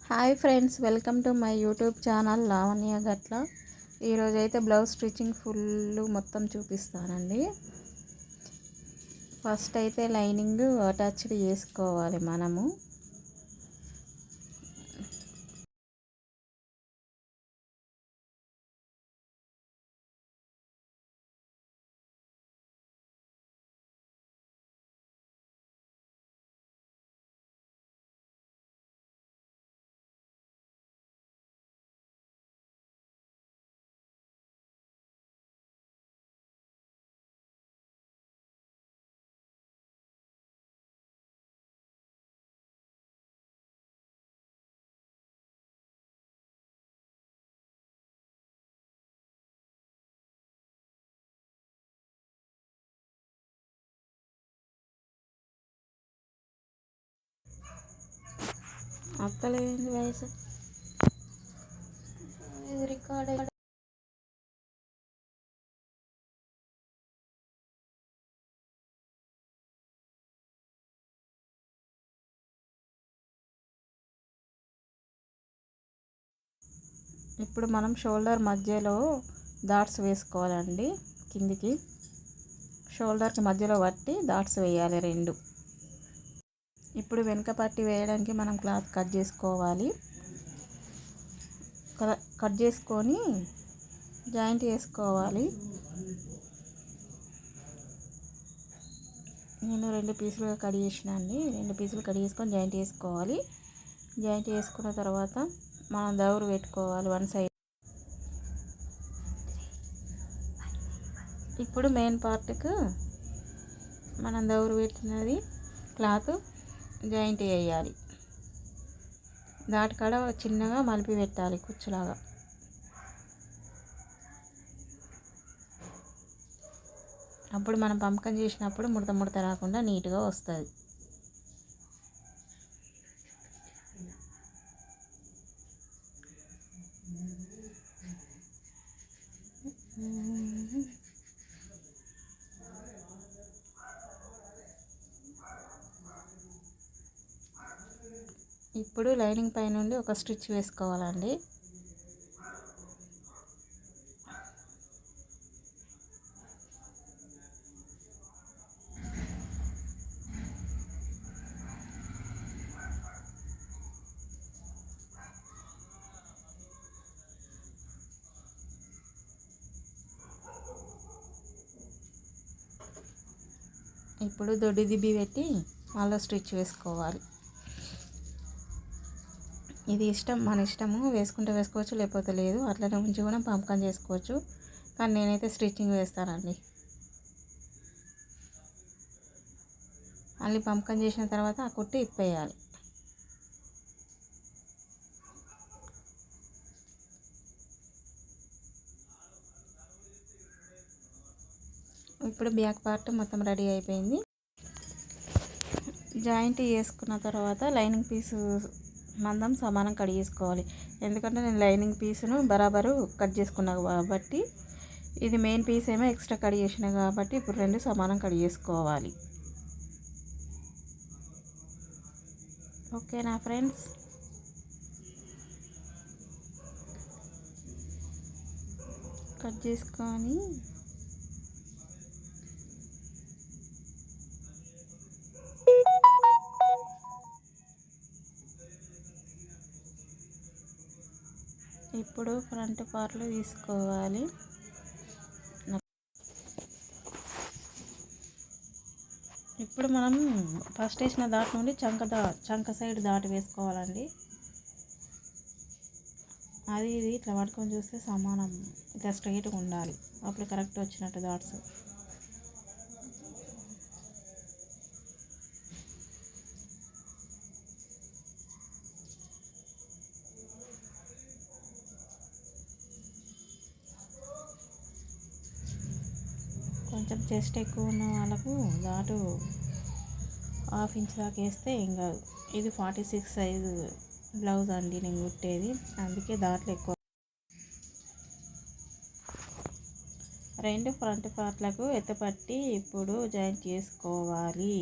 Hi friends, welcome to my YouTube channel Lavanya గట్ల. ఈరోజు అయితే బ్లౌజ్ స్టిచ్చింగ్ ఫుల్ మొత్తం చూపిస్తానండి. ఫస్ట్ అయితే లైనింగ్ అటాచ్డ్ చేసుకోవాలి మనము. అత్తలేని వయసు ఇది రికార్డ్. ఇప్పుడు మనం షోల్డర్ మధ్యలో డాట్స్ వేసుకోవాలండి. కిందికి షోల్డర్కి మధ్యలో పట్టి డాట్స్ వేయాలి రెండు. ఇప్పుడు వెనుక పట్టి వేయడానికి మనం క్లాత్ కట్ చేసుకోవాలి. కట్ చేసుకొని జాయింట్ చేసుకోవాలి. నేను 2 పీసులుగా కట్ చేసిన అండి. 2 పీసులు కట్ చేసుకొని జాయింట్ చేసుకోవాలి. జాయింట్ చేసుకున్న తర్వాత మనం దౌరు పెట్టుకోవాలి వన్ సైడ్. ఇప్పుడు మెయిన్ పార్ట్కు మనం దౌరు పెట్టినది క్లాత్ జాయింట్ వేయాలి. దాటికాడ చిన్నగా మలిపి పెట్టాలి కుచ్చులాగా. అప్పుడు మనం పంపకం చేసినప్పుడు ముడత ముడత రాకుండా నీట్గా వస్తుంది. ఇప్పుడు లైనింగ్ పై నుండి ఒక స్టిచ్ వేసుకోవాలండి. ఇప్పుడు దొడ్డి దిబ్బి పెట్టి మళ్ళీ స్టిచ్ వేసుకోవాలి. ఇది మన ఇష్టము, వేసుకుంటే వేసుకోవచ్చు, లేకపోతే లేదు. అట్లనే ఉంచి కూడా పంపకం చేసుకోవచ్చు, కానీ నేనైతే స్టిచ్చింగ్ వేస్తానండి. మళ్ళీ పంపకం చేసిన తర్వాత ఆ కుట్టి ఇప్పేయాలి. ఇప్పుడు బ్యాక్ పార్ట్ మొత్తం రెడీ అయిపోయింది. జాయింట్ చేసుకున్న తర్వాత లైనింగ్ పీసు మందం సమానం కట్ చేసుకోవాలి. ఎందుకంటే నేను లైనింగ్ పీసును బరాబరు కట్ చేసుకున్నా కాబట్టి, ఇది మెయిన్ పీస్ ఏమో ఎక్స్ట్రా కట్ చేసిన కాబట్టి ఇప్పుడు 2 సమానం కట్ చేసుకోవాలి. ఓకేనా ఫ్రెండ్స్? కట్ చేసుకొని ఇప్పుడు ఫ్రంట్ పార్ట్లు తీసుకోవాలి. ఇప్పుడు మనం ఫస్ట్ వేసిన దాటి నుండి చంక సైడ్ దాటి వేసుకోవాలండి. అది ఇది ఇట్లా పట్టుకొని చూస్తే సమానం ఇట్లా స్ట్రైట్గా ఉండాలి. అప్పుడు కరెక్ట్ వచ్చినట్టు డాట్స్. కొంచెం చెస్ట్ ఎక్కువ ఉన్న వాళ్ళకు ఘాటు 1/2 ఇంచ్ దాకా వేస్తే ఏం కాదు. ఇది 46 సైజు బ్లౌజ్ అండి నేను కుట్టేది, అందుకే దాంట్లో ఎక్కువ. 2 ఫ్రంట్ పార్ట్లకు ఎత్తుపట్టి ఇప్పుడు జాయింట్ చేసుకోవాలి.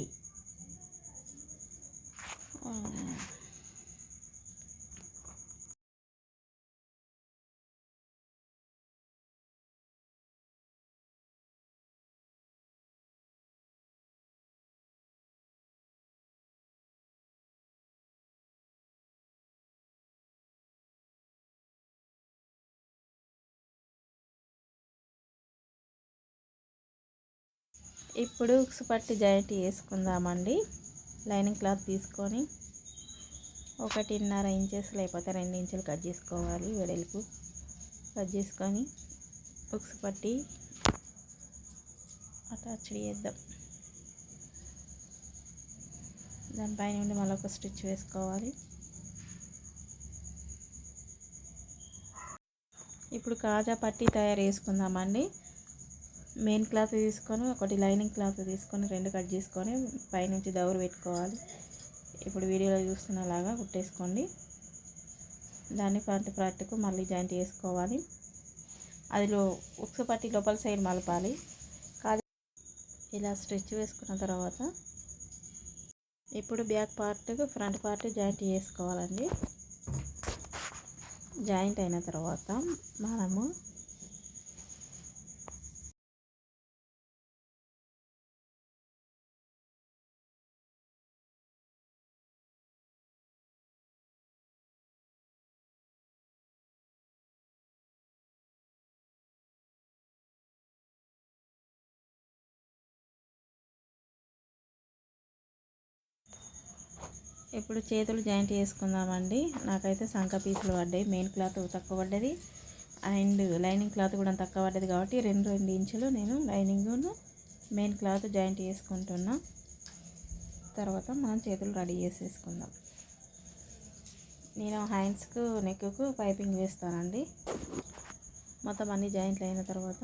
ఇప్పుడు ఉక్స్ పట్టి జాయింట్ వేసుకుందామండి. లైనింగ్ క్లాత్ తీసుకొని 1.5 ఇంచెస్ లేకపోతే 2 ఇంచులు కట్ చేసుకోవాలి. వెడల్పు కట్ చేసుకొని ఉక్స్ పట్టి అటాచ్ చేద్దాం. దానిపై నుండి మళ్ళీ ఒక స్టిచ్ వేసుకోవాలి. ఇప్పుడు కాజా పట్టి తయారు చేసుకుందామండి. మెయిన్ క్లాత్ తీసుకొని ఒకటి లైనింగ్ క్లాత్ తీసుకొని 2 కట్ చేసుకొని పైనుంచి దౌరు పెట్టుకోవాలి. ఇప్పుడు వీడియోలో చూస్తున్నలాగా కుట్టేసుకోండి. దాన్ని ఫ్రంట్కు మళ్ళీ జాయింట్ చేసుకోవాలి. అదిలో ఉక్స్ పట్టి లోపల సైడ్ మలపాలి. ఇలా స్టిచ్ వేసుకున్న తర్వాత ఇప్పుడు బ్యాక్ పార్ట్కు ఫ్రంట్ పార్ట్ జాయింట్ చేసుకోవాలండి. జాయింట్ అయిన తర్వాత మనము ఇప్పుడు చేతులు జాయింట్ చేసుకుందామండి. నాకైతే సంక పీసులు పడ్డాయి. మెయిన్ క్లాత్ తక్కువ పడ్డది అండ్ లైనింగ్ క్లాత్ కూడా తక్కువ పడ్డది కాబట్టి 2 ఇంచులు నేను లైనింగ్ను మెయిన్ క్లాత్ జాయింట్ చేసుకుంటున్నా. తర్వాత మనం చేతులు రెడీ చేసేసుకుందాం. నేను హ్యాండ్స్కు నెక్కు పైపింగ్ వేస్తానండి. మొత్తం అన్ని జాయింట్లు అయిన తర్వాత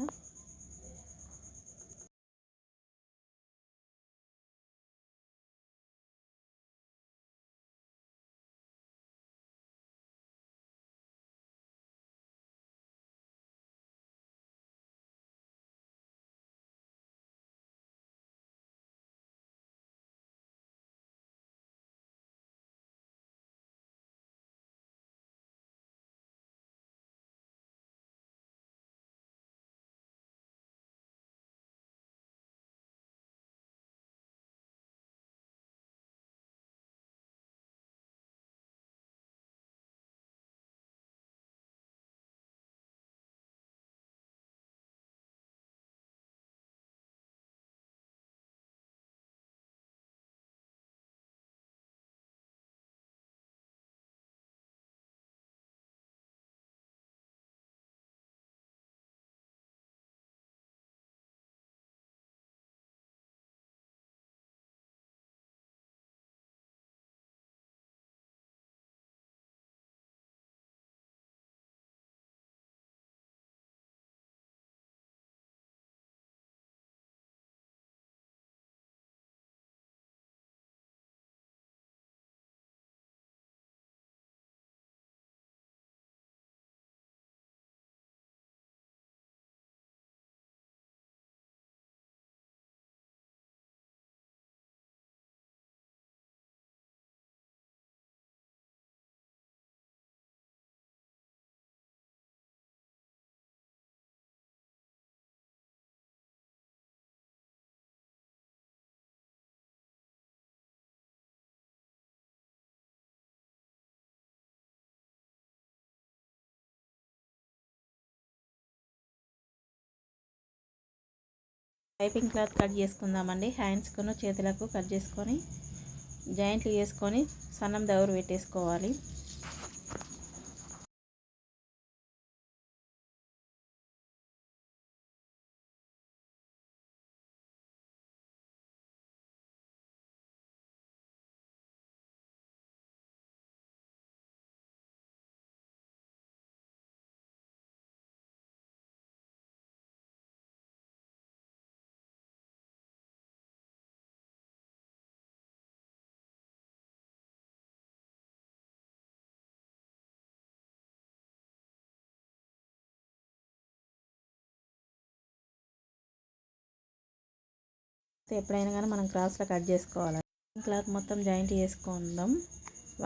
పైపింగ్ క్లాత్ కట్ చేసుకుందామండి. హ్యాండ్స్కును చేతులకు కట్ చేసుకొని జాయింట్లు చేసుకొని సన్నం దౌరు పెట్టేసుకోవాలి. ఎప్పుడైనా కానీ మనం క్రాస్లో కట్ చేసుకోవాలి. క్లాత్ మొత్తం జాయింట్ చేసుకుందాం.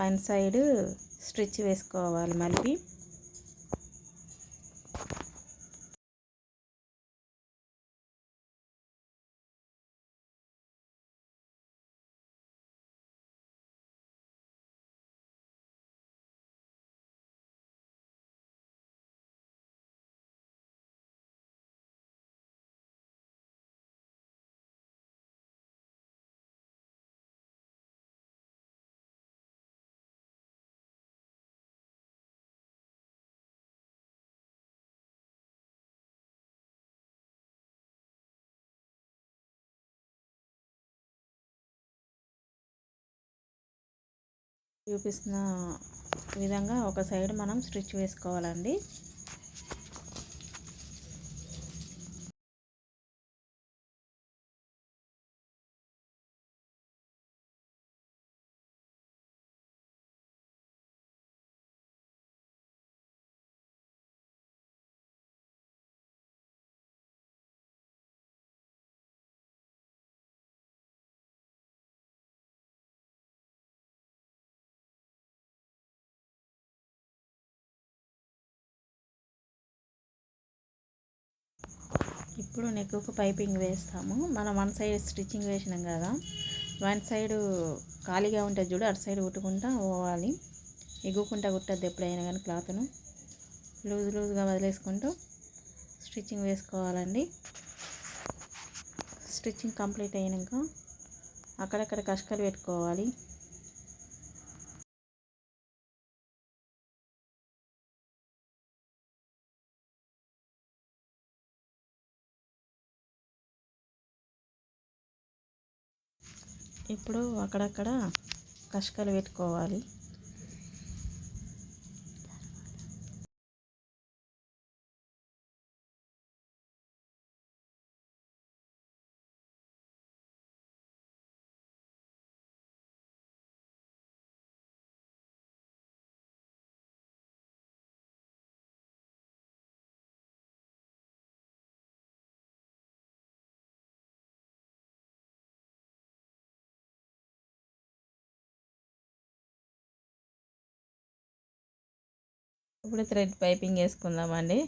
వన్ సైడ్ స్టిచ్ వేసుకోవాలి మళ్ళీ. చూపిస్తున్న విధంగా ఒక సైడ్ మనం స్టిచ్ వేసుకోవాలండి. ఇప్పుడు నెక్కు పైపింగ్ వేస్తాము. మనం వన్ సైడ్ స్టిచ్చింగ్ వేసినాం కదా, వన్ సైడు ఖాళీగా ఉంటుంది చూడు, అటు సైడ్ కుట్టుకుంటా పోవాలి. ఎగ్గుకుంటా కుట్టద్దు ఎప్పుడైనా కానీ. క్లాత్ను లూజ్గా వదిలేసుకుంటూ స్టిచ్చింగ్ వేసుకోవాలండి. స్టిచ్చింగ్ కంప్లీట్ అయినాక అక్కడక్కడ కష్కలు పెట్టుకోవాలి. ఇప్పుడు అక్కడక్కడ కష్కలు పెట్టుకోవాలి. ఇప్పుడు థ్రెడ్ పైపింగ్ వేసుకుందామండి.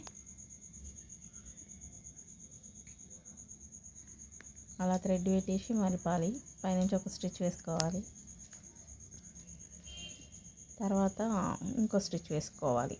అలా థ్రెడ్ పెట్టేసి మలపాలి. పైనుంచి ఒక స్టిచ్ వేసుకోవాలి. తర్వాత ఇంకో స్టిచ్ వేసుకోవాలి.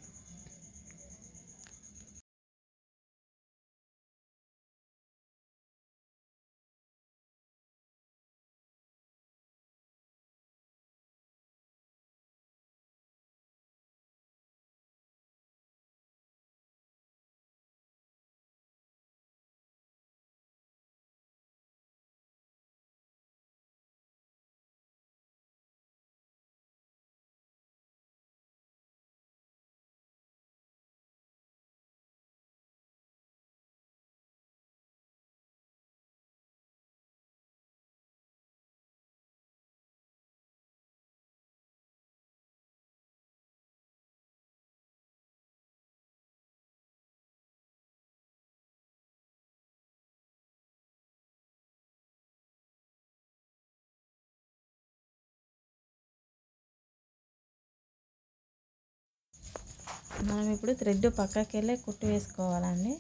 మనం ఇప్పుడు థ్రెడ్ పక్కకి వెళ్ళి కుట్టు వేసుకోవాలండి.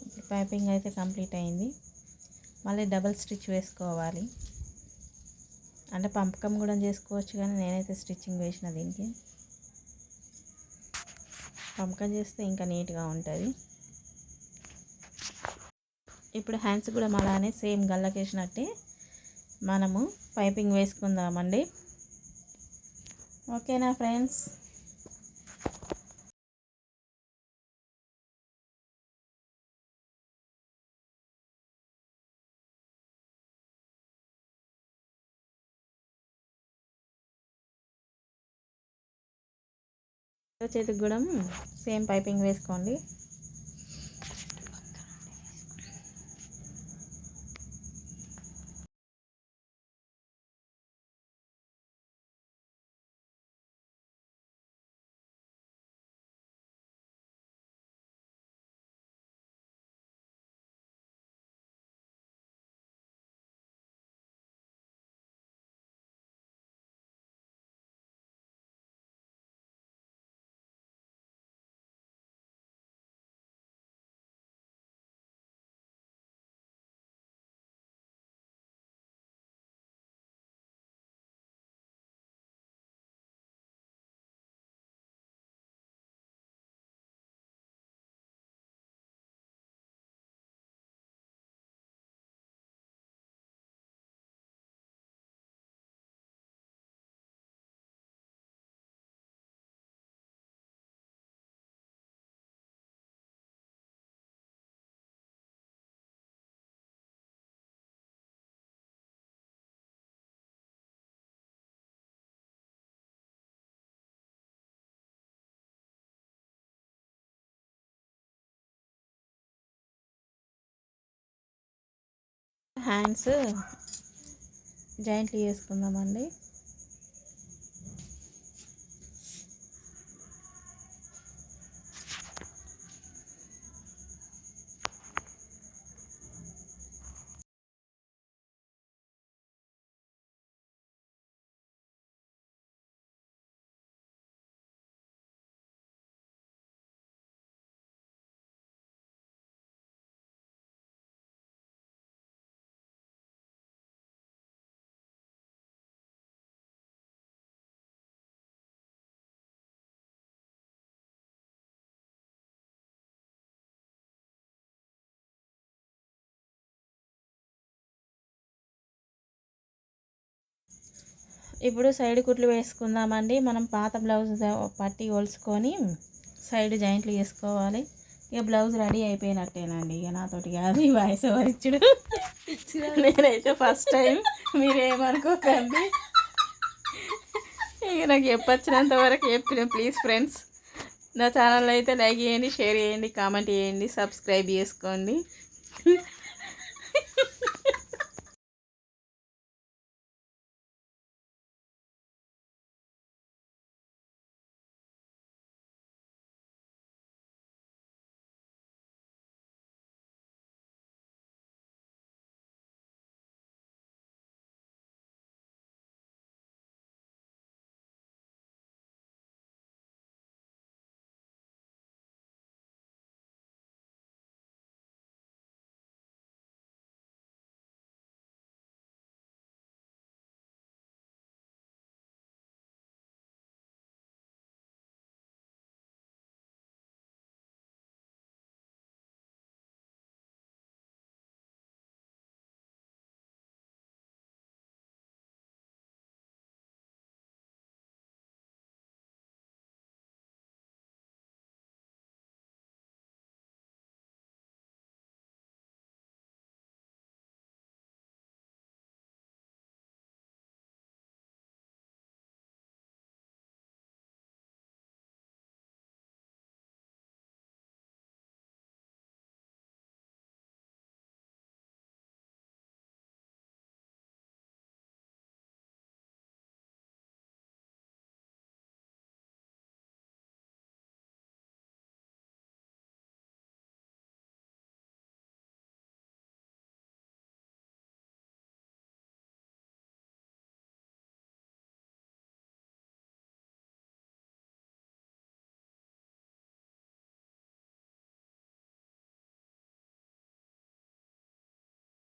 ఇప్పుడు పైపింగ్ అయితే కంప్లీట్ అయింది. మళ్ళీ డబల్ స్టిచ్ వేసుకోవాలి. అంటే పంపకం కూడా చేసుకోవచ్చు, కానీ నేనైతే స్టిచ్చింగ్ వేసిన దీనికి. పంపకం చేస్తే ఇంకా నీట్గా ఉంటుంది. ఇప్పుడు హ్యాండ్స్ కూడా అలానే సేమ్ గల్లకేసినట్టే మనము పైపింగ్ వేసుకుందామండి. ఓకేనా ఫ్రెండ్స్? చేతికి కూడా సేమ్ పైపింగ్ వేసుకోండి. హ్యాండ్స్ జాయింట్లు చేసుకుందామండి. ఇప్పుడు సైడ్ కుట్లు వేసుకుందామండి. మనం పాత బ్లౌజ్ పట్టి కొలుసుకొని సైడ్ జాయింట్లు వేసుకోవాలి. ఇక బ్లౌజ్ రెడీ అయిపోయినట్టేనండి. ఇక నాతోటి కాదు ఈ వాయిస్ ఓవర్ ఇచ్చుడు. నేనైతే ఫస్ట్ టైం, మీరేమనుకోకండి. ఇక నాకు చెప్పొచ్చినంత వరకు చెప్పిన. ప్లీజ్ ఫ్రెండ్స్, నా ఛానల్ అయితే లైక్ చేయండి, షేర్ చేయండి, కామెంట్ చేయండి, సబ్స్క్రైబ్ చేసుకోండి.